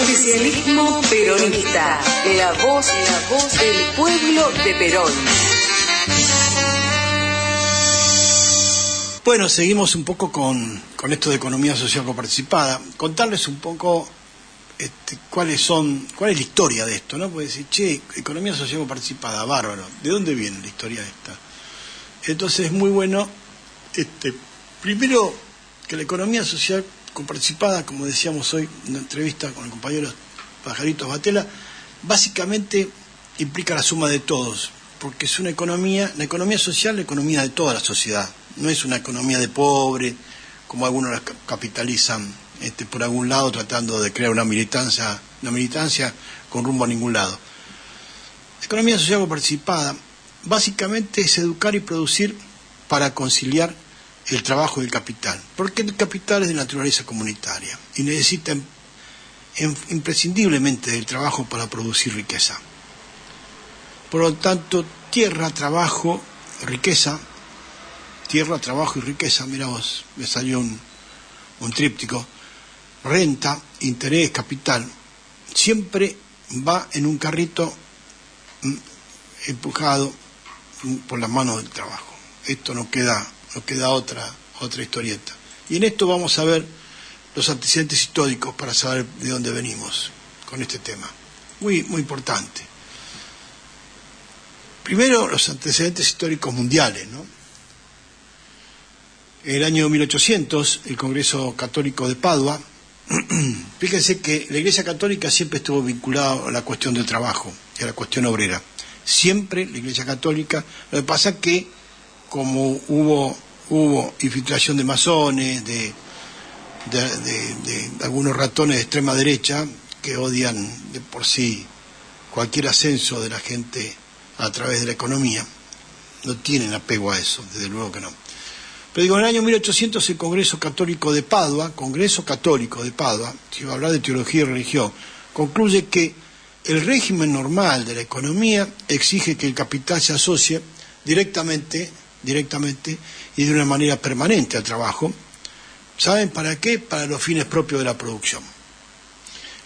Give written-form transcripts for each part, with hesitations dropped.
Oficialismo peronista, la voz del pueblo de Perón. Bueno, seguimos un poco con esto de economía social coparticipada. Contarles un poco cuál es la historia de esto, ¿no? Puede decir, che, economía social coparticipada, bárbaro. ¿De dónde viene la historia esta? Entonces es muy bueno, primero, que la economía social coparticipada, como decíamos hoy en una entrevista con el compañero Pajaritos Batela, básicamente implica la suma de todos, porque es una economía, la economía social, la economía de toda la sociedad. No es una economía de pobre, como algunos la capitalizan por algún lado, tratando de crear una militancia con rumbo a ningún lado. La economía social coparticipada básicamente es educar y producir para conciliar el trabajo y el capital, porque el capital es de naturaleza comunitaria y necesita imprescindiblemente del trabajo para producir riqueza. Por lo tanto, tierra, trabajo, riqueza. Tierra, trabajo y riqueza, mira vos, me salió un tríptico, renta, interés, capital, siempre va en un carrito empujado por las manos del trabajo. Esto no queda otra historieta. Y en esto vamos a ver los antecedentes históricos para saber de dónde venimos con este tema. Muy, muy importante. Primero, los antecedentes históricos mundiales, ¿no? En el año 1800, el Congreso Católico de Padua, fíjense que la Iglesia Católica siempre estuvo vinculada a la cuestión del trabajo y a la cuestión obrera. Siempre la Iglesia Católica, lo que pasa es que como hubo infiltración de masones, de algunos ratones de extrema derecha que odian de por sí cualquier ascenso de la gente a través de la economía, no tienen apego a eso, desde luego que no. Pero digo, en el año 1800 el Congreso Católico de Padua, si va a hablar de teología y religión, concluye que el régimen normal de la economía exige que el capital se asocie directamente y de una manera permanente al trabajo. ¿Saben para qué? Para los fines propios de la producción.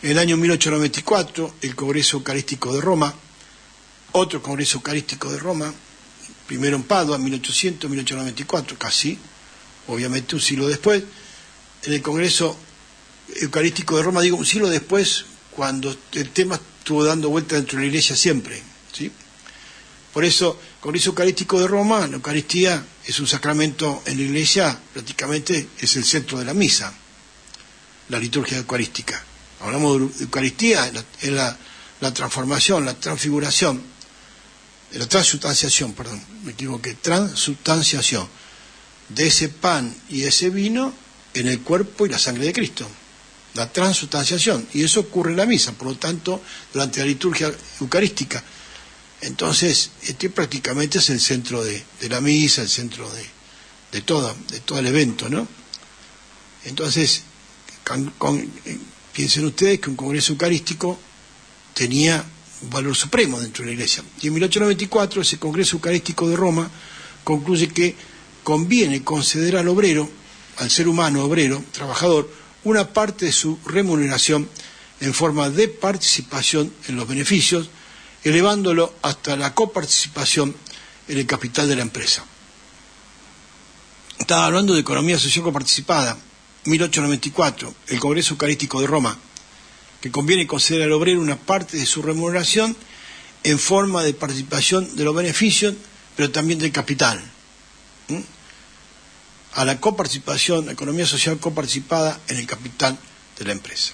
En el año 1894, el Congreso Eucarístico de Roma, otro Congreso Eucarístico de Roma, primero en Padua, 1800, 1894, casi, obviamente un siglo después. En el Congreso Eucarístico de Roma, digo un siglo después, cuando el tema estuvo dando vuelta dentro de la Iglesia siempre, ¿sí? Por eso, Congreso Eucarístico de Roma, la Eucaristía es un sacramento en la Iglesia, prácticamente es el centro de la misa, la liturgia eucarística. Hablamos de Eucaristía, es la transformación, la transfiguración, la transubstanciación, transubstanciación de ese pan y ese vino en el cuerpo y la sangre de Cristo. La transubstanciación, y eso ocurre en la misa, por lo tanto, durante la liturgia eucarística. Entonces, prácticamente es el centro de la misa, el centro de todo el evento, ¿no? Entonces, piensen ustedes que un congreso eucarístico tenía un valor supremo dentro de la Iglesia. Y en 1894, ese Congreso Eucarístico de Roma concluye que conviene conceder al obrero, al ser humano obrero, trabajador, una parte de su remuneración en forma de participación en los beneficios, elevándolo hasta la coparticipación en el capital de la empresa. Estaba hablando de economía social coparticipada, 1894, el Congreso Eucarístico de Roma, que conviene conceder al obrero una parte de su remuneración en forma de participación de los beneficios, pero también del capital. A la coparticipación, la economía social coparticipada en el capital de la empresa.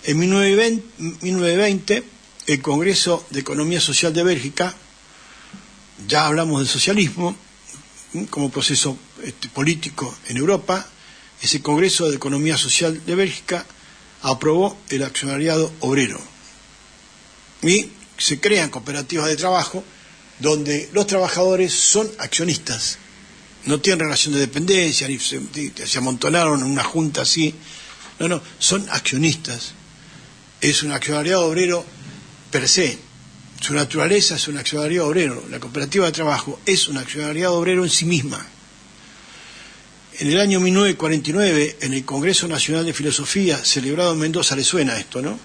En 1920, el Congreso de Economía Social de Bélgica, ya hablamos del socialismo como proceso político en Europa, ese Congreso de Economía Social de Bélgica aprobó el accionariado obrero y se crean cooperativas de trabajo donde los trabajadores son accionistas, no tienen relación de dependencia, ni se amontonaron en una junta así, no, son accionistas. Es un accionariado obrero per se, su naturaleza es un accionariado obrero, la cooperativa de trabajo es un accionariado obrero en sí misma. En el año 1949, en el Congreso Nacional de Filosofía, celebrado en Mendoza, le suena esto, ¿no?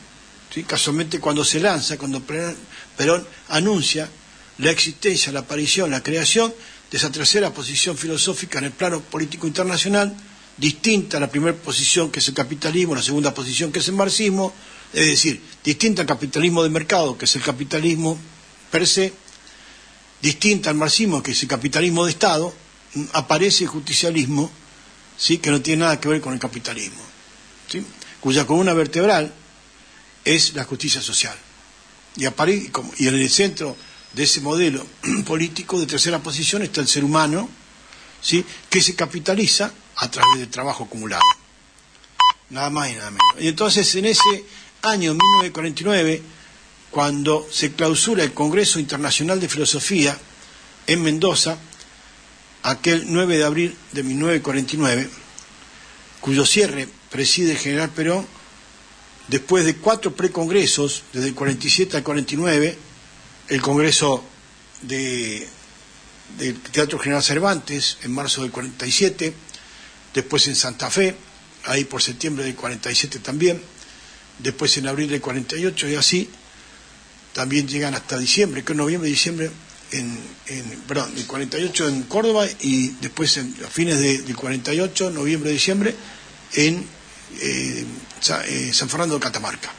¿sí? Casualmente cuando se lanza, cuando Perón anuncia la existencia, la aparición, la creación de esa tercera posición filosófica en el plano político internacional, distinta a la primera posición que es el capitalismo, la segunda posición que es el marxismo, es decir, distinta al capitalismo de mercado, que es el capitalismo per se, distinta al marxismo, que es el capitalismo de Estado, aparece el justicialismo, ¿sí? Que no tiene nada que ver con el capitalismo, ¿sí? Cuya columna vertebral es la justicia social. Y en el centro de ese modelo político de tercera posición está el ser humano, ¿sí? Que se capitaliza a través del trabajo acumulado. Nada más y nada menos. Y entonces en ese año 1949, cuando se clausura el Congreso Internacional de Filosofía en Mendoza, aquel 9 de abril de 1949, cuyo cierre preside el general Perón, después de 4 precongresos, desde el 47 al 49, el Congreso del Teatro General Cervantes, en marzo del 47, después en Santa Fe, ahí por septiembre del 47 también, después en abril del 48 y así, también llegan hasta diciembre, que en noviembre, diciembre, el 48 en Córdoba y después a fines del 48, noviembre, diciembre, en San Fernando de Catamarca.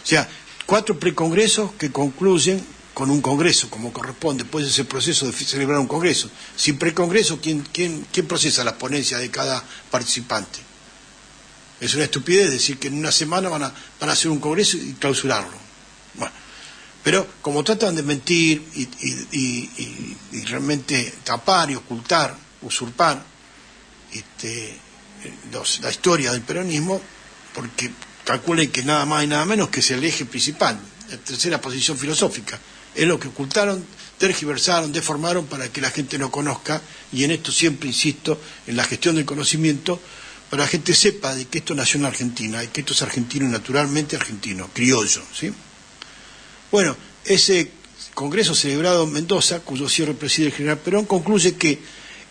O sea, 4 precongresos que concluyen con un congreso, como corresponde, después de ese proceso de celebrar un congreso. Sin precongreso, ¿quién procesa las ponencias de cada participante? Es una estupidez decir que en una semana van a hacer un congreso y clausurarlo. Bueno, pero como tratan de mentir y realmente tapar y ocultar, usurpar la historia del peronismo, porque calculen que nada más y nada menos que es el eje principal, la tercera posición filosófica, es lo que ocultaron, tergiversaron, deformaron para que la gente no conozca, y en esto siempre insisto, en la gestión del conocimiento, para que la gente sepa de que esto nació en Argentina, y que esto es argentino y naturalmente argentino, criollo, ¿sí? Bueno, ese congreso celebrado en Mendoza, cuyo cierre preside el general Perón, concluye que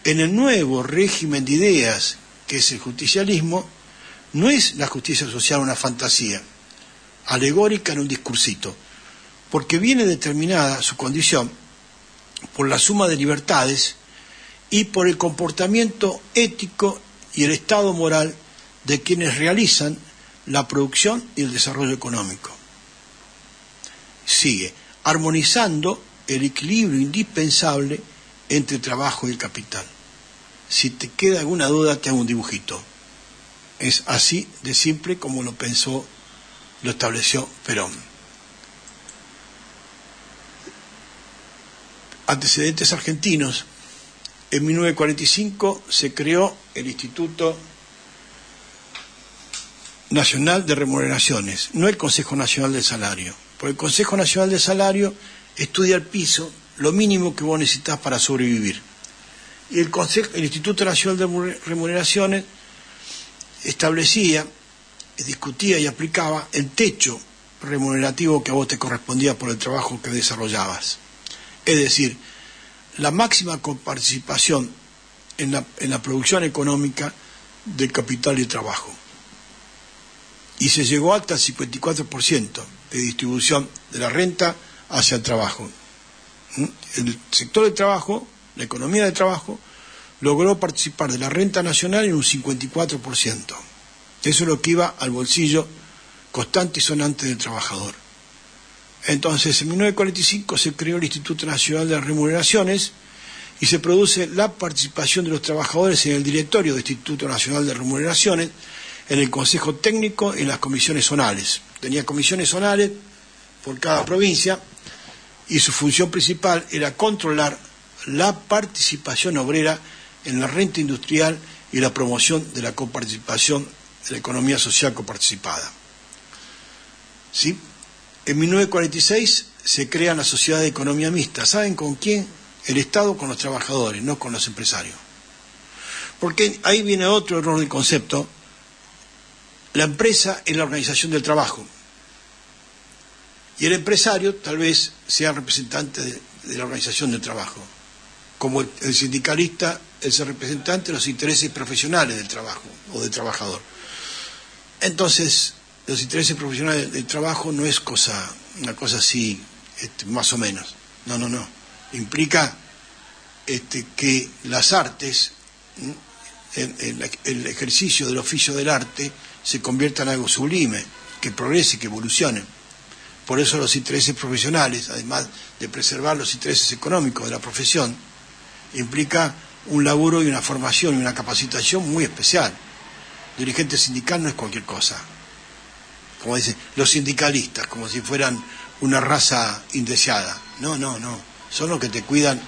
en el nuevo régimen de ideas, que es el justicialismo, no es la justicia social una fantasía alegórica en un discursito, porque viene determinada su condición por la suma de libertades y por el comportamiento ético y el estado moral de quienes realizan la producción y el desarrollo económico. Sigue, armonizando el equilibrio indispensable entre el trabajo y el capital. Si te queda alguna duda, te hago un dibujito. Es así de simple como lo pensó, lo estableció Perón. Antecedentes argentinos. En 1945 se creó el Instituto Nacional de Remuneraciones, no el Consejo Nacional del Salario. Porque el Consejo Nacional del Salario estudia el piso, lo mínimo que vos necesitas para sobrevivir. Y el Instituto Nacional de Remuneraciones establecía, discutía y aplicaba el techo remunerativo que a vos te correspondía por el trabajo que desarrollabas. Es decir, la máxima coparticipación en la producción económica del capital y el trabajo. Y se llegó hasta el 54% de distribución de la renta hacia el trabajo. El sector del trabajo, la economía del trabajo, logró participar de la renta nacional en un 54%. Eso es lo que iba al bolsillo constante y sonante del trabajador. Entonces, en 1945 se creó el Instituto Nacional de Remuneraciones y se produce la participación de los trabajadores en el directorio del Instituto Nacional de Remuneraciones, en el Consejo Técnico y en las comisiones zonales. Tenía comisiones zonales por cada provincia y su función principal era controlar la participación obrera en la renta industrial y la promoción de la coparticipación de la economía social coparticipada. ¿Sí? En 1946 se crea la Sociedad de Economía Mixta. ¿Saben con quién? El Estado con los trabajadores, no con los empresarios. Porque ahí viene otro error del concepto. La empresa es la organización del trabajo. Y el empresario tal vez sea representante de la organización del trabajo. Como el sindicalista es el representante de los intereses profesionales del trabajo o del trabajador. Entonces, los intereses profesionales del trabajo no es una cosa así, más o menos. No. Implica que las artes, el ejercicio del oficio del arte, se convierta en algo sublime, que progrese, que evolucione. Por eso los intereses profesionales, además de preservar los intereses económicos de la profesión, implica un laburo y una formación y una capacitación muy especial. Dirigente sindical no es cualquier cosa. Como dicen los sindicalistas, como si fueran una raza indeseada. No. Son los que te cuidan,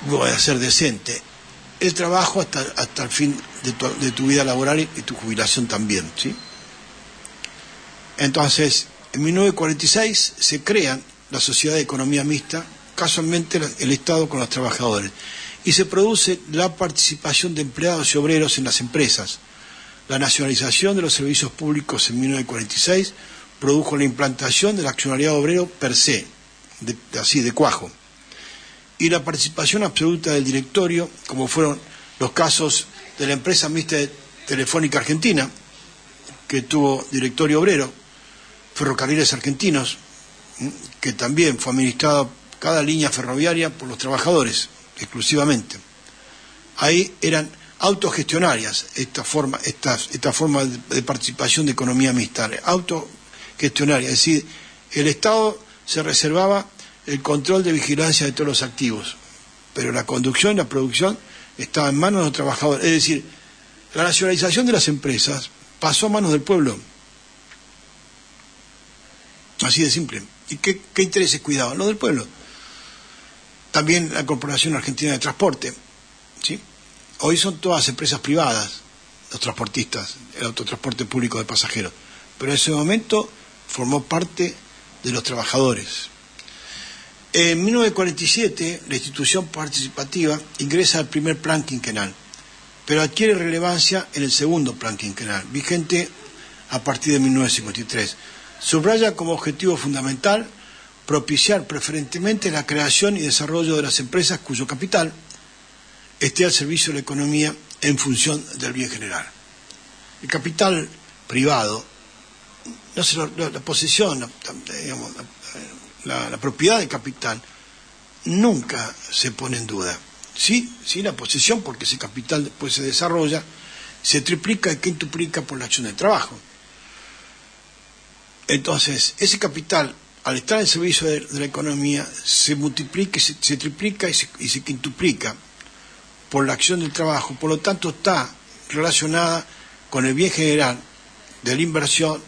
voy a ser decente, el trabajo hasta el fin de tu vida laboral y tu jubilación también, ¿sí? Entonces, en 1946 se crea la Sociedad de Economía Mixta, casualmente el Estado con los trabajadores, y se produce la participación de empleados y obreros en las empresas. La nacionalización de los servicios públicos en 1946 produjo la implantación del accionariado obrero per se, de cuajo, y la participación absoluta del directorio, como fueron los casos de la empresa mixta de Telefónica Argentina, que tuvo directorio obrero, Ferrocarriles Argentinos, que también fue administrado cada línea ferroviaria por los trabajadores, exclusivamente. Ahí eran autogestionarias esta forma de participación de economía mixta, autogestionaria, es decir, el Estado se reservaba el control de vigilancia de todos los activos, pero la conducción y la producción estaba en manos de los trabajadores. Es decir, la nacionalización de las empresas pasó a manos del pueblo. Así de simple. ¿Y qué intereses cuidaban? Los del pueblo. También la Corporación Argentina de Transporte, ¿sí? Hoy son todas empresas privadas, los transportistas, el autotransporte público de pasajeros, pero en ese momento formó parte de los trabajadores. En 1947, la institución participativa ingresa al primer plan quinquenal, pero adquiere relevancia en el segundo plan quinquenal, vigente a partir de 1953. Subraya como objetivo fundamental propiciar preferentemente la creación y desarrollo de las empresas cuyo capital esté al servicio de la economía en función del bien general. El capital privado, la posesión, digamos, la propiedad de capital nunca se pone en duda. Sí, la posesión, porque ese capital después se desarrolla, se triplica y quintuplica por la acción del trabajo. Entonces, ese capital, al estar en servicio de la economía, se multiplica, se triplica y se quintuplica por la acción del trabajo, por lo tanto está relacionada con el bien general del inversor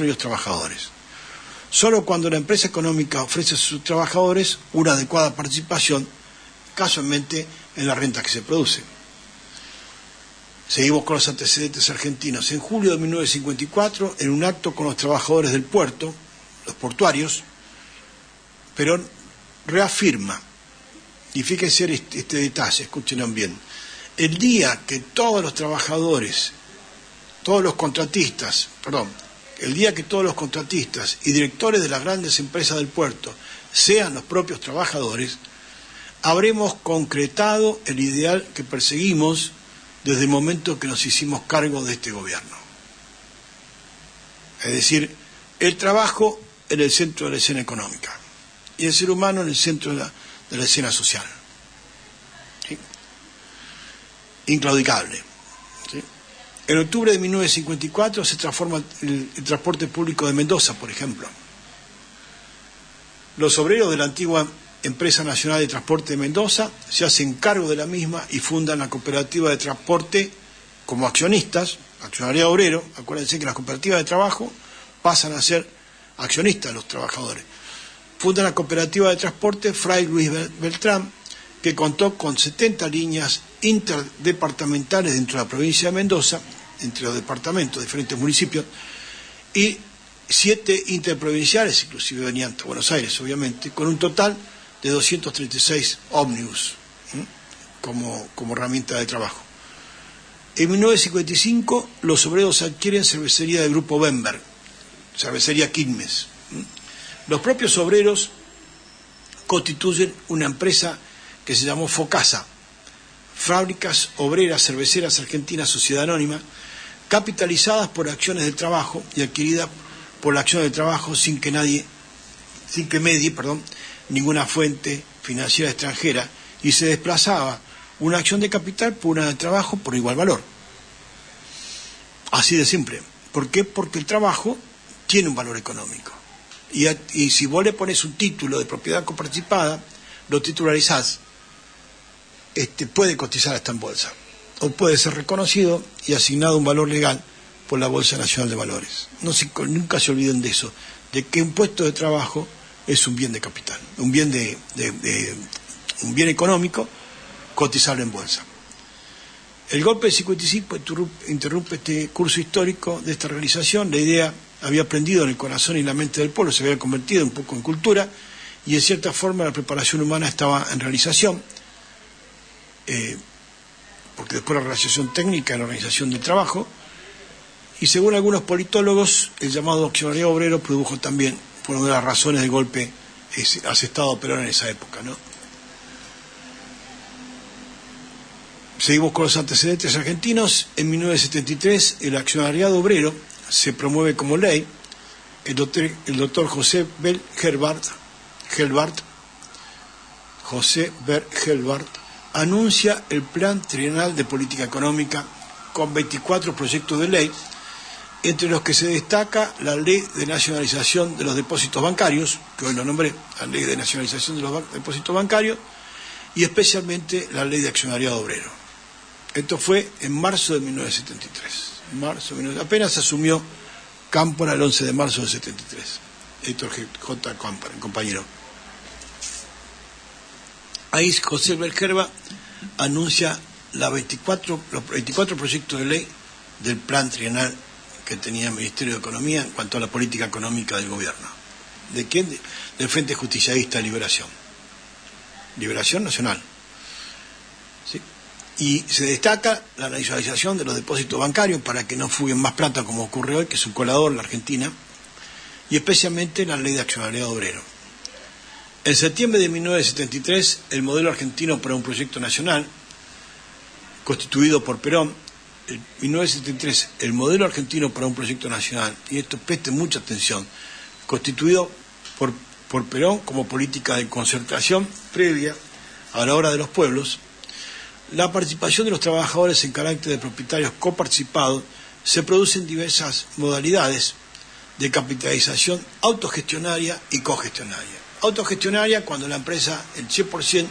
y los trabajadores. Solo cuando la empresa económica ofrece a sus trabajadores una adecuada participación, casualmente en la renta que se produce. Seguimos con los antecedentes argentinos. En julio de 1954, en un acto con los trabajadores del puerto, los portuarios, Perón reafirma, y fíjense este detalle, escúchenlo bien, el día que todos los trabajadores, el día que todos los contratistas y directores de las grandes empresas del puerto sean los propios trabajadores, habremos concretado el ideal que perseguimos desde el momento que nos hicimos cargo de este gobierno. Es decir, el trabajo en el centro de la escena económica y el ser humano en el centro de la escena social. ¿Sí? Inclaudicable. ¿Sí? En octubre de 1954 se transforma el transporte público de Mendoza, por ejemplo. Los obreros de la antigua Empresa Nacional de Transporte de Mendoza se hacen cargo de la misma y fundan la cooperativa de transporte como accionistas, accionariado obrero. Acuérdense que las cooperativas de trabajo pasan a ser accionistas los trabajadores. Fundan la cooperativa de transporte Fray Luis Beltrán, que contó con 70 líneas interdepartamentales dentro de la provincia de Mendoza, entre los departamentos de diferentes municipios, y 7 interprovinciales, inclusive venían de Buenos Aires, obviamente, con un total de 236 ómnibus como herramienta de trabajo. En 1955 los obreros adquieren cervecería del grupo Bemberg, cervecería Quilmes. Los propios obreros constituyen una empresa que se llamó FOCASA, Fábricas Obreras Cerveceras Argentinas Sociedad Anónima, capitalizadas por acciones del trabajo y adquiridas por la acción del trabajo sin que medie, ninguna fuente financiera extranjera, y se desplazaba una acción de capital por una de trabajo por igual valor. Así de simple. ¿Por qué? Porque el trabajo tiene un valor económico. Y si vos le pones un título de propiedad coparticipada, lo titularizás, puede cotizar hasta en bolsa, o puede ser reconocido y asignado un valor legal por la Bolsa Nacional de Valores. Nunca se olviden de eso, de que un puesto de trabajo es un bien de capital, un bien económico cotizable en bolsa. El golpe del 55 interrumpe este curso histórico de esta realización. La idea había prendido en el corazón y la mente del pueblo, se había convertido un poco en cultura, y en cierta forma la preparación humana estaba en realización, porque después la realización técnica, la organización del trabajo, y según algunos politólogos, el llamado accionariado obrero produjo también, fue una de las razones del golpe asestado Perón en esa época, ¿no? Seguimos con los antecedentes argentinos. En 1973 el accionariado obrero se promueve como ley. El doctor José Bell Helbart anuncia el Plan Trienal de Política Económica con 24 proyectos de ley, entre los que se destaca la Ley de Nacionalización de los Depósitos Bancarios, que hoy lo nombré, la Ley de Nacionalización de los Depósitos Bancarios, y especialmente la Ley de Accionariado Obrero. Esto fue en marzo de 1973. Apenas asumió Cámpora el 11 de marzo del 73. Héctor J. Cámpora, compañero. Ahí José Belgerba anuncia los 24 proyectos de ley del plan trienal que tenía el Ministerio de Economía en cuanto a la política económica del gobierno. ¿De quién? Del Frente Justicialista de Liberación. Liberación Nacional. ¿Sí? Y se destaca la nacionalización de los depósitos bancarios para que no fuguen más plata como ocurre hoy, que es un colador en la Argentina, y especialmente la ley de accionariado obrero. En septiembre de 1973, el modelo argentino para un proyecto nacional, constituido por Perón, en 1973, el modelo argentino para un proyecto nacional, y esto presten mucha atención, constituido por Perón como política de concertación previa a la hora de los pueblos. La participación de los trabajadores en carácter de propietarios coparticipados se produce en diversas modalidades de capitalización autogestionaria y cogestionaria. Autogestionaria cuando la empresa, el 100%,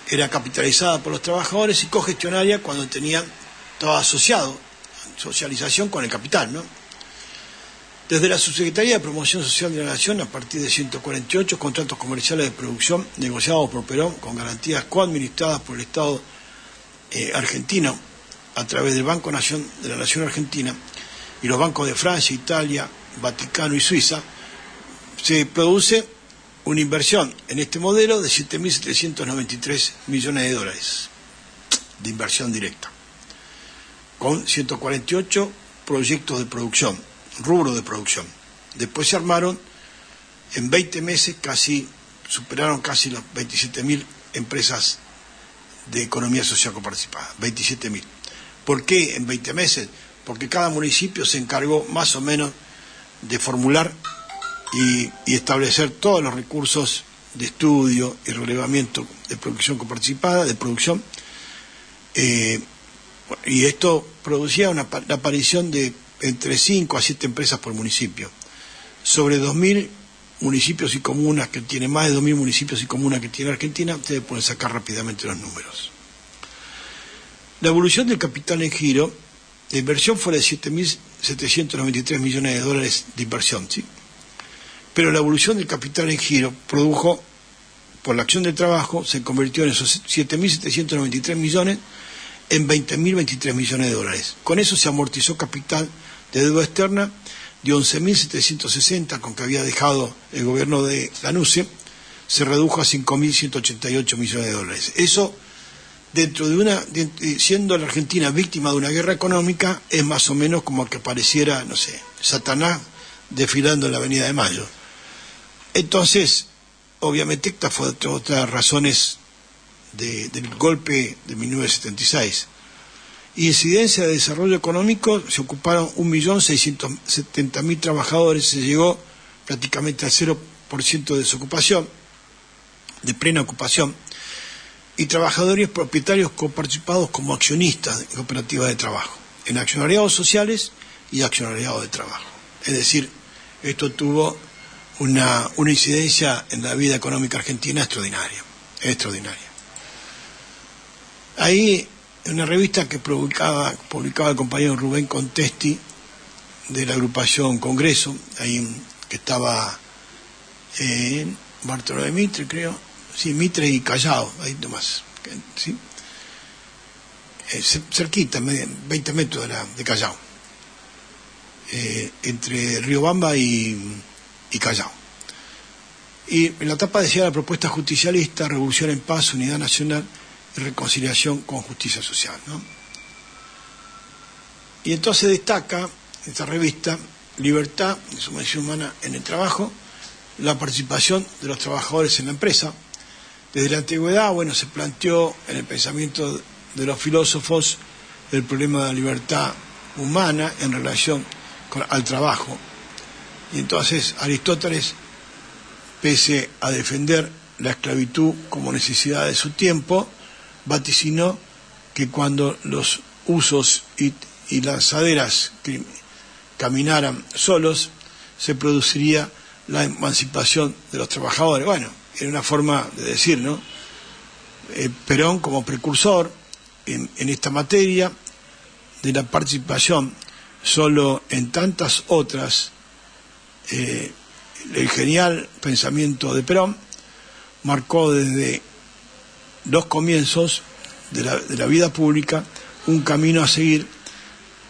era capitalizada por los trabajadores, y cogestionaria cuando estaba asociado, socialización con el capital, ¿no? Desde la Subsecretaría de Promoción Social de la Nación, a partir de 148 contratos comerciales de producción negociados por Perón con garantías coadministradas por el Estado argentino a través del Banco Nación de la Nación Argentina y los bancos de Francia, Italia, Vaticano y Suiza, se produce una inversión en este modelo de 7.793 millones de dólares de inversión directa, con 148 proyectos de producción, rubro de producción. Después se armaron en 20 meses, superaron casi las 27.000 empresas de economía social coparticipada, 27.000. ¿Por qué en 20 meses? Porque cada municipio se encargó más o menos de formular y establecer todos los recursos de estudio y relevamiento de producción coparticipada, de producción, y esto producía la aparición de entre 5 a 7 empresas por municipio. Sobre 2.000 municipios y comunas que tiene, más de 2.000 municipios y comunas que tiene Argentina, ustedes pueden sacar rápidamente los números. La evolución del capital en giro, la inversión fue de 7.793 millones de dólares de inversión, ¿sí? Pero la evolución del capital en giro produjo, por la acción del trabajo, se convirtió en esos 7.793 millones en 20.023 millones de dólares. Con eso se amortizó capital de deuda externa de 11.760, con que había dejado el gobierno de Lanusse, se redujo a 5.188 millones de dólares. Eso, dentro de siendo la Argentina víctima de una guerra económica, es más o menos como que pareciera, no sé, Satanás desfilando en la Avenida de Mayo. Entonces, obviamente, esta fue otras razones del golpe de 1976. Incidencia de desarrollo económico, se ocuparon 1.670.000 trabajadores, se llegó prácticamente al 0% de desocupación, de plena ocupación, y trabajadores propietarios coparticipados como accionistas en cooperativas de trabajo, en accionariados sociales y accionariados de trabajo. Es decir, esto tuvo una incidencia en la vida económica argentina extraordinaria. Ahí, en una revista que publicaba el compañero Rubén Contesti, de la agrupación Congreso, ahí que estaba en Bartolomé Mitre, creo, sí, Mitre y Callao, ahí nomás, ¿sí? Cerquita, 20 metros de Callao, entre Riobamba y Callao. Y en la tapa decía la propuesta justicialista: revolución en paz, unidad nacional y reconciliación con justicia social, ¿no? Y entonces destaca esta revista libertad y sujeción humana en el trabajo, la participación de los trabajadores en la empresa. Desde la antigüedad, bueno, se planteó en el pensamiento de los filósofos el problema de la libertad humana en relación al trabajo. Y entonces Aristóteles, pese a defender la esclavitud como necesidad de su tiempo, vaticinó que cuando los usos y lanzaderas caminaran solos, se produciría la emancipación de los trabajadores. Bueno, era una forma de decir, ¿no? Perón, como precursor en esta materia de la participación, solo en tantas otras, el genial pensamiento de Perón marcó desde los comienzos de la vida pública un camino a seguir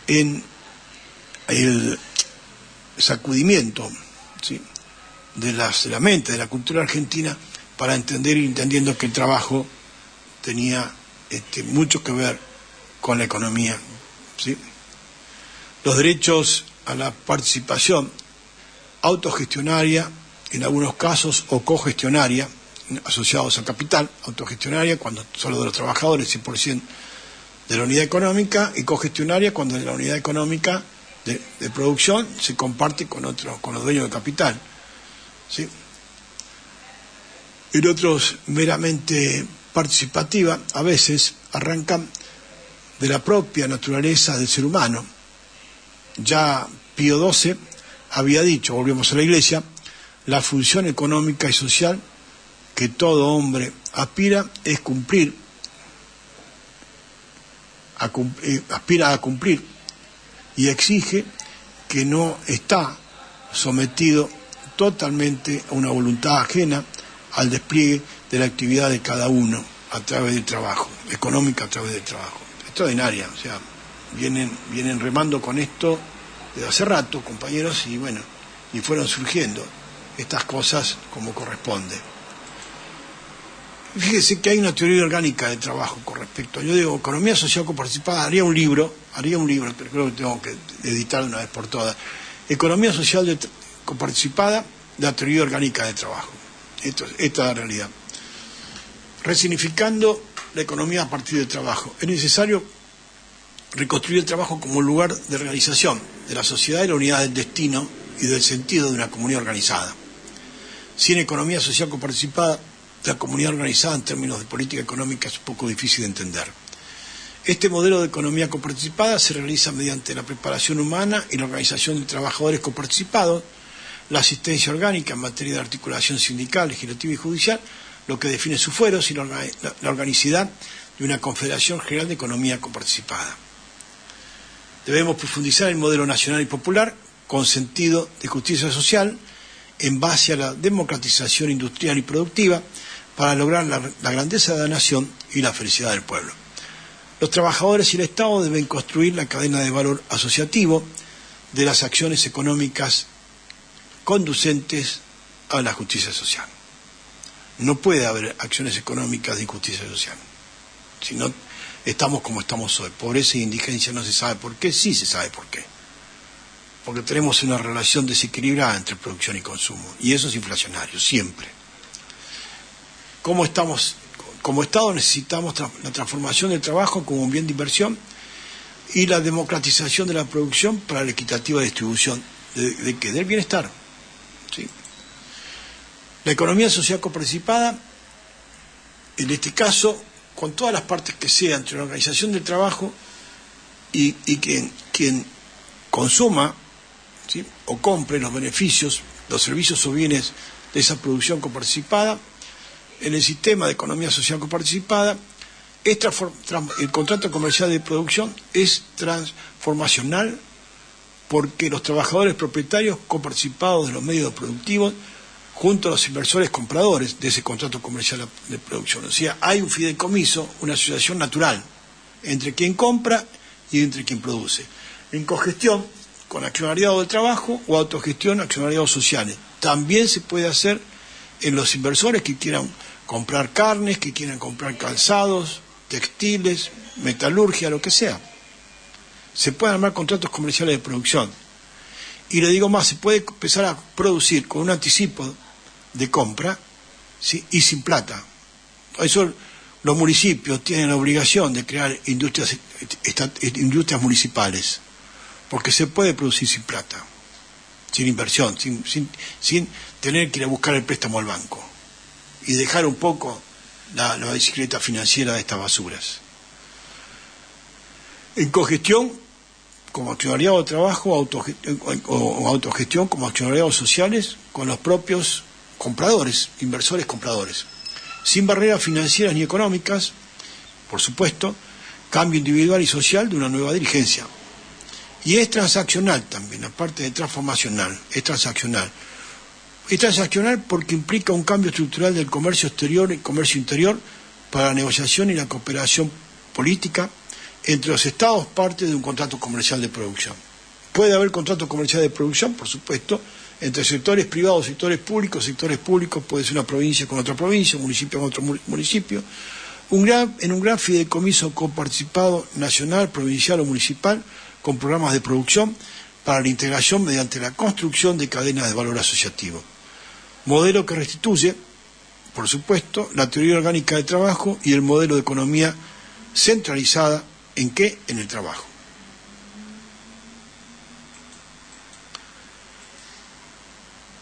en el sacudimiento, ¿sí?, de la mente, de la cultura argentina, para entender y entendiendo que el trabajo tenía mucho que ver con la economía, ¿sí? Los derechos a la participación autogestionaria, en algunos casos, o cogestionaria, asociados al capital, autogestionaria cuando solo de los trabajadores, 100% de la unidad económica, y cogestionaria cuando de la unidad económica de producción se comparte con los dueños del capital, ¿sí? En otros, meramente participativa, a veces arrancan de la propia naturaleza del ser humano. Ya Pío XII había dicho, volvemos a la Iglesia, la función económica y social que todo hombre aspira a cumplir y exige, que no está sometido totalmente a una voluntad ajena al despliegue de la actividad de cada uno a través del trabajo, económica a través del trabajo. Extraordinaria, o sea, vienen remando con esto desde hace rato, compañeros, y bueno, y fueron surgiendo estas cosas como corresponde. Fíjese que hay una teoría orgánica de trabajo con respecto. Yo digo, economía social coparticipada, haría un libro, pero creo que tengo que editar de una vez por todas. Economía social coparticipada, la teoría orgánica de trabajo. Esta es la realidad. Resignificando la economía a partir del trabajo. Es necesario reconstruir el trabajo como un lugar de realización de la sociedad y la unidad del destino y del sentido de una comunidad organizada. Sin economía social coparticipada, la comunidad organizada en términos de política económica es un poco difícil de entender. Este modelo de economía coparticipada se realiza mediante la preparación humana y la organización de trabajadores coparticipados, la asistencia orgánica en materia de articulación sindical, legislativa y judicial, lo que define sus fueros, y la organicidad de una Confederación General de Economía Coparticipada. Debemos profundizar el modelo nacional y popular con sentido de justicia social en base a la democratización industrial y productiva para lograr la grandeza de la nación y la felicidad del pueblo. Los trabajadores y el Estado deben construir la cadena de valor asociativo de las acciones económicas conducentes a la justicia social. No puede haber acciones económicas de injusticia social. Si no, estamos como estamos hoy. Pobreza e indigencia, no se sabe por qué, sí se sabe por qué. Porque tenemos una relación desequilibrada entre producción y consumo. Y eso es inflacionario, siempre. Como Estado necesitamos la transformación del trabajo como un bien de inversión y la democratización de la producción para la equitativa distribución del bienestar. ¿Sí? La economía social coparticipada, en este caso, con todas las partes que sea entre la organización del trabajo y quien consuma, ¿sí?, o compre los beneficios, los servicios o bienes de esa producción coparticipada, en el sistema de economía social coparticipada, el contrato comercial de producción es transformacional porque los trabajadores propietarios coparticipados de los medios productivos junto a los inversores compradores de ese contrato comercial de producción. O sea, hay un fideicomiso, una asociación natural entre quien compra y entre quien produce. En cogestión, con accionariado del trabajo o autogestión, accionariados sociales. También se puede hacer en los inversores que quieran comprar carnes, que quieran comprar calzados, textiles, metalurgia, lo que sea. Se pueden armar contratos comerciales de producción. Y le digo más, se puede empezar a producir con un anticipo de compra, ¿sí?, y sin plata. Eso los municipios tienen la obligación de crear industrias municipales, porque se puede producir sin plata, sin inversión, sin tener que ir a buscar el préstamo al banco y dejar un poco la bicicleta financiera de estas basuras. En cogestión, como accionariado de trabajo, o autogestión como accionariados sociales con los propios compradores, inversores compradores, sin barreras financieras ni económicas, por supuesto, cambio individual y social de una nueva dirigencia. Y es transaccional también, aparte de transformacional, es transaccional. Es transaccional porque implica un cambio estructural del comercio exterior y comercio interior para la negociación y la cooperación política entre los estados, parte de un contrato comercial de producción. Puede haber contrato comercial de producción, por supuesto, entre sectores privados, sectores públicos puede ser una provincia con otra provincia, un municipio con otro municipio, en un gran fideicomiso coparticipado nacional, provincial o municipal, con programas de producción para la integración mediante la construcción de cadenas de valor asociativo. Modelo que restituye, por supuesto, la teoría orgánica de trabajo y el modelo de economía centralizada, ¿en qué? En el trabajo.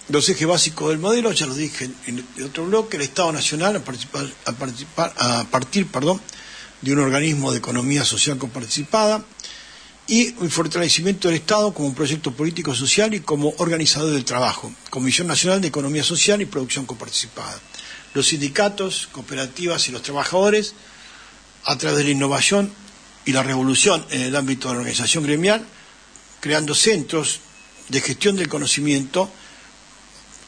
Los ejes básicos del modelo, ya lo dije en el otro bloque, el Estado Nacional a partir de un organismo de economía social coparticipada y un fortalecimiento del Estado como un proyecto político social y como organizador del trabajo, Comisión Nacional de Economía Social y Producción Coparticipada. Los sindicatos, cooperativas y los trabajadores, a través de la innovación y la revolución en el ámbito de la organización gremial, creando centros de gestión del conocimiento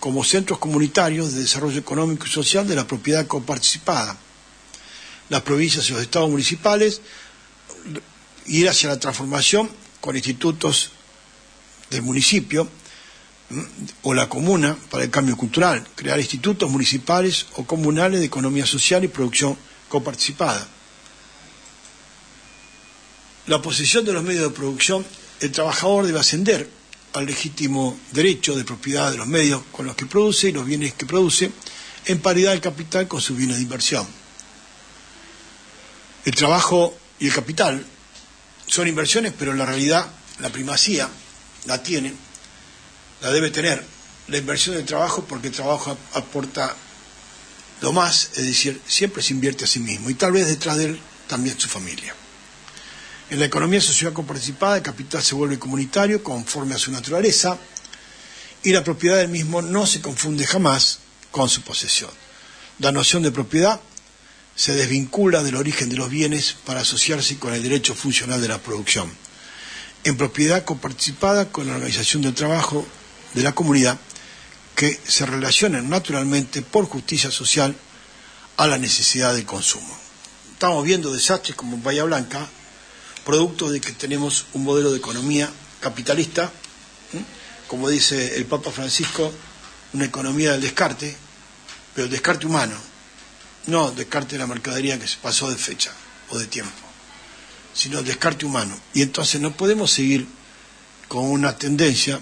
como centros comunitarios de desarrollo económico y social de la propiedad coparticipada. Las provincias y los estados municipales ir hacia la transformación con institutos del municipio o la comuna para el cambio cultural, crear institutos municipales o comunales de economía social y producción coparticipada. La posesión de los medios de producción, el trabajador debe ascender al legítimo derecho de propiedad de los medios con los que produce y los bienes que produce, en paridad del capital con sus bienes de inversión. El trabajo y el capital son inversiones, pero en la realidad la primacía la debe tener la inversión del trabajo, porque el trabajo aporta lo más, es decir, siempre se invierte a sí mismo y tal vez detrás de él también su familia. En la economía social coparticipada, el capital se vuelve comunitario conforme a su naturaleza y la propiedad del mismo no se confunde jamás con su posesión. La noción de propiedad se desvincula del origen de los bienes para asociarse con el derecho funcional de la producción. En propiedad coparticipada con la organización del trabajo de la comunidad, que se relacionan naturalmente por justicia social a la necesidad de consumo. Estamos viendo desastres como en Bahía Blanca, producto de que tenemos un modelo de economía capitalista, como dice el Papa Francisco, una economía del descarte, pero el descarte humano, no el descarte de la mercadería que se pasó de fecha o de tiempo, sino el descarte humano. Y entonces no podemos seguir con una tendencia,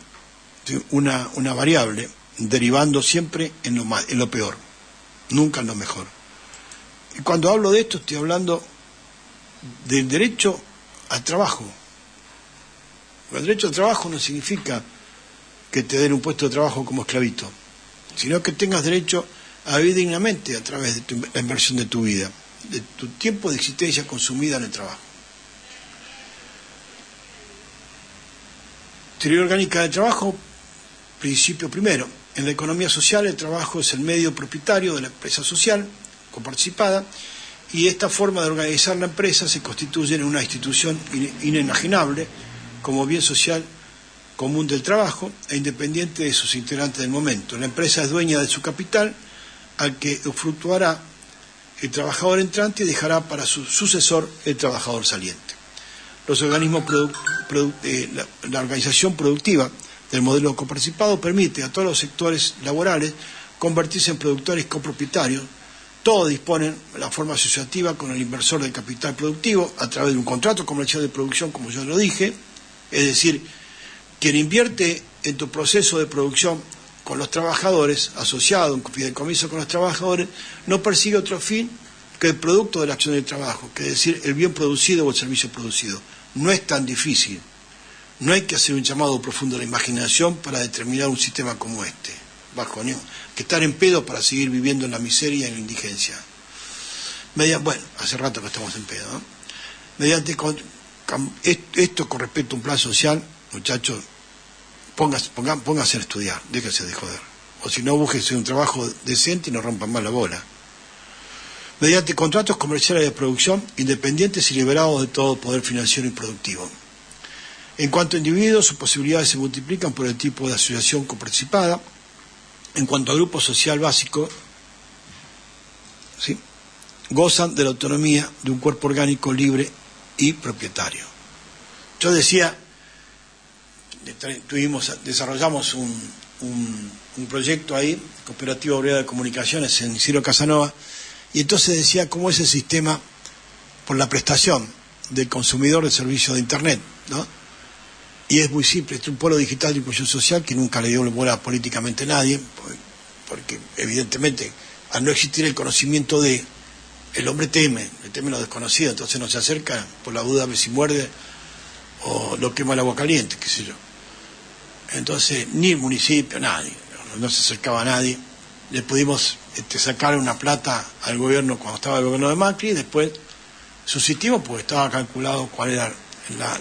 una variable, derivando siempre en lo peor, nunca en lo mejor. Y cuando hablo de esto estoy hablando del derecho al trabajo, El derecho al trabajo no significa que te den un puesto de trabajo como esclavito, sino que tengas derecho a vivir dignamente a través de la inversión de tu vida, de tu tiempo de existencia consumida en el trabajo. Teoría orgánica del trabajo, principio primero. En la economía social el trabajo es el medio propietario de la empresa social, coparticipada, y esta forma de organizar la empresa se constituye en una institución inenajenable como bien social común del trabajo e independiente de sus integrantes del momento. La empresa es dueña de su capital, al que usufructuará el trabajador entrante y dejará para su sucesor el trabajador saliente. Los organismos la organización productiva del modelo coparticipado permite a todos los sectores laborales convertirse en productores copropietarios. Todos disponen de la forma asociativa con el inversor del capital productivo a través de un contrato comercial de producción, como yo lo dije, es decir, quien invierte en tu proceso de producción con los trabajadores, asociado en fideicomiso con los trabajadores, no persigue otro fin que el producto de la acción del trabajo, que es decir, el bien producido o el servicio producido. No es tan difícil. No hay que hacer un llamado profundo a la imaginación para determinar un sistema como este, bajo que estar en pedo para seguir viviendo en la miseria y en la indigencia. Bueno, hace rato que estamos en pedo, ¿no? Mediante esto con respecto a un plan social, muchachos, pónganse a estudiar, déjense de joder. O si no, búsquense un trabajo decente y no rompan más la bola. Mediante contratos comerciales de producción independientes y liberados de todo poder financiero y productivo. En cuanto a individuos, sus posibilidades se multiplican por el tipo de asociación coparticipada. En cuanto a grupo social básico, ¿sí?, gozan de la autonomía de un cuerpo orgánico libre y propietario. Yo decía, desarrollamos un proyecto ahí, Cooperativa Obrera de Comunicaciones en Isidro Casanova, y entonces decía cómo es el sistema por la prestación del consumidor de servicios de Internet, ¿no? Y es muy simple, es un polo digital de inclusión social que nunca le dio bola políticamente a nadie, porque evidentemente al no existir el conocimiento el hombre teme lo desconocido, entonces no se acerca por la duda de si muerde o lo quema el agua caliente, qué sé yo. Entonces ni el municipio, nadie, no se acercaba a nadie. Le pudimos sacar una plata al gobierno cuando estaba el gobierno de Macri, y después subsistimos porque estaba calculado cuál era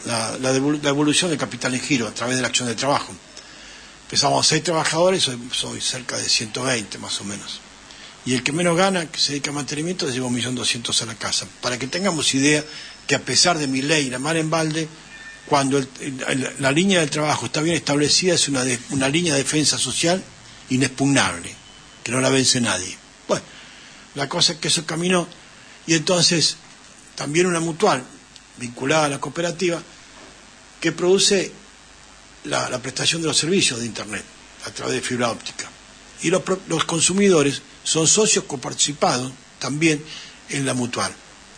la devolución de capital en giro a través de la acción de trabajo. Empezamos 6 trabajadores, soy cerca de 120 más o menos. Y el que menos gana, que se dedica a mantenimiento, se lleva 1.200.000 a la casa. Para que tengamos idea que a pesar de mi ley, la mar en balde, cuando la línea del trabajo está bien establecida, es una línea de defensa social inexpugnable, que no la vence nadie. Bueno, la cosa es que eso caminó, y entonces también una mutual vinculada a la cooperativa que produce la prestación de los servicios de Internet a través de fibra óptica. Y los consumidores son socios coparticipados también en la mutual.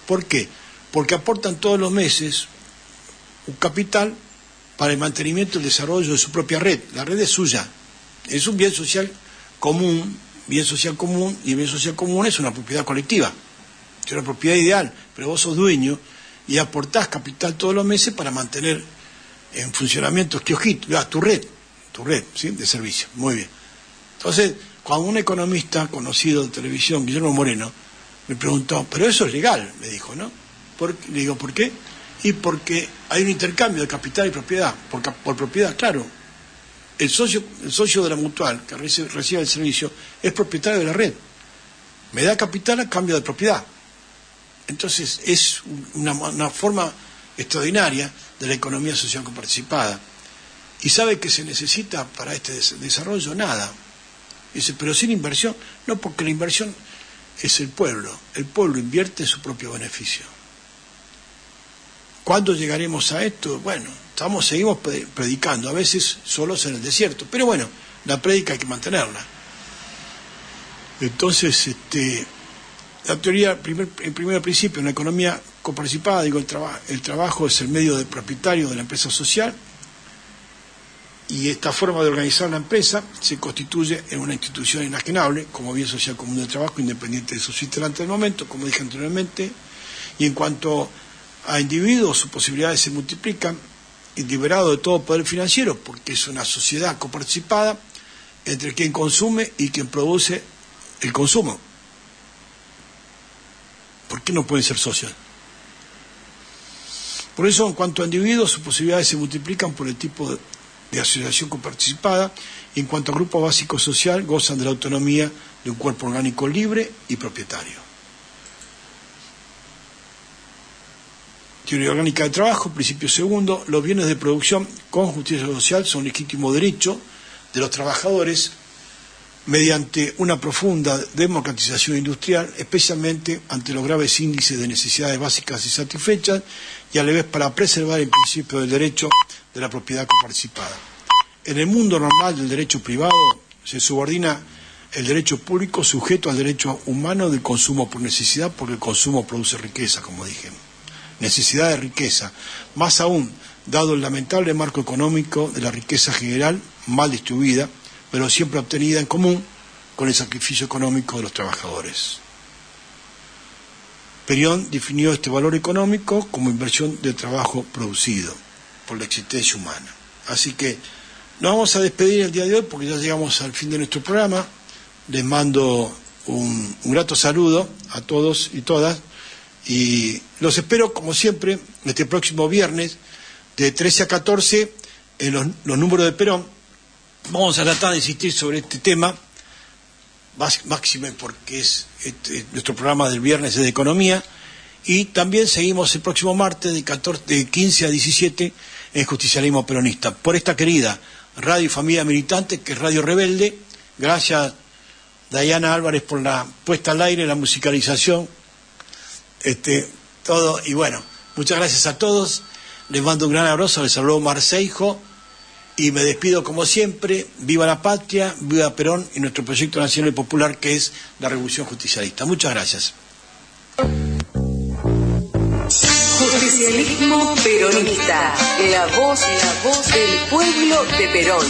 ¿Por qué? Porque aportan todos los meses un capital para el mantenimiento y el desarrollo de su propia red. La red es suya, es un bien social común, y el bien social común es una propiedad colectiva, es una propiedad ideal, pero vos sos dueño y aportás capital todos los meses para mantener en funcionamiento tu red, ¿sí?, de servicio. Muy bien. Entonces, cuando un economista conocido de televisión, Guillermo Moreno, me preguntó, pero eso es legal, me dijo, ¿no? Le digo, ¿por qué? Y porque hay un intercambio de capital y propiedad, por propiedad, claro. El socio de la mutual que recibe el servicio es propietario de la red. Me da capital a cambio de propiedad. Entonces es una forma extraordinaria de la economía social coparticipada. ¿Y sabe que se necesita para este desarrollo? Nada. Dice, pero sin inversión. No, porque la inversión es el pueblo. El pueblo invierte en su propio beneficio. ¿Cuándo llegaremos a esto? Bueno, seguimos predicando, a veces solos en el desierto. Pero bueno, la prédica hay que mantenerla. Entonces, la teoría, el primer principio, en la economía coparticipada, digo, el trabajo es el medio de propietario de la empresa social, y esta forma de organizar la empresa se constituye en una institución inajenable, como bien social común del trabajo, independiente de sus integrantes del momento, como dije anteriormente, y en cuanto a individuos, sus posibilidades se multiplican, y liberado de todo poder financiero, porque es una sociedad coparticipada entre quien consume y quien produce el consumo. ¿Por qué no pueden ser socios? Por eso, en cuanto a individuos, sus posibilidades se multiplican por el tipo de asociación coparticipada, y en cuanto a grupo básico social, gozan de la autonomía de un cuerpo orgánico libre y propietario. Teoría orgánica de trabajo, principio segundo: los bienes de producción con justicia social son legítimo derecho de los trabajadores mediante una profunda democratización industrial, especialmente ante los graves índices de necesidades básicas insatisfechas, y a la vez para preservar el principio del derecho de la propiedad coparticipada. En el mundo normal del derecho privado se subordina el derecho público sujeto al derecho humano del consumo por necesidad, porque el consumo produce riqueza, como dije. Necesidad de riqueza, más aún dado el lamentable marco económico de la riqueza general mal distribuida, pero siempre obtenida en común con el sacrificio económico de los trabajadores. Perión definió este valor económico como inversión de trabajo producido por la existencia humana. Así que nos vamos a despedir el día de hoy porque ya llegamos al fin de nuestro programa. Les mando un grato saludo a todos y todas, y los espero, como siempre, este próximo viernes de 13 a 14 en los números de Perón. Vamos a tratar de insistir sobre este tema, máxime porque es nuestro programa del viernes es de economía, y también seguimos el próximo martes de 15 a 17 en Justicialismo Peronista, por esta querida Radio y Familia Militante, que es Radio Rebelde. Gracias, Dayana Álvarez, por la puesta al aire, la musicalización, todo, y bueno, muchas gracias a todos, les mando un gran abrazo, les saludo Marceijo, y me despido como siempre. Viva la patria, viva Perón y nuestro proyecto nacional y popular, que es la Revolución Justicialista. Muchas gracias. Justicialismo Peronista, la voz del pueblo de Perón.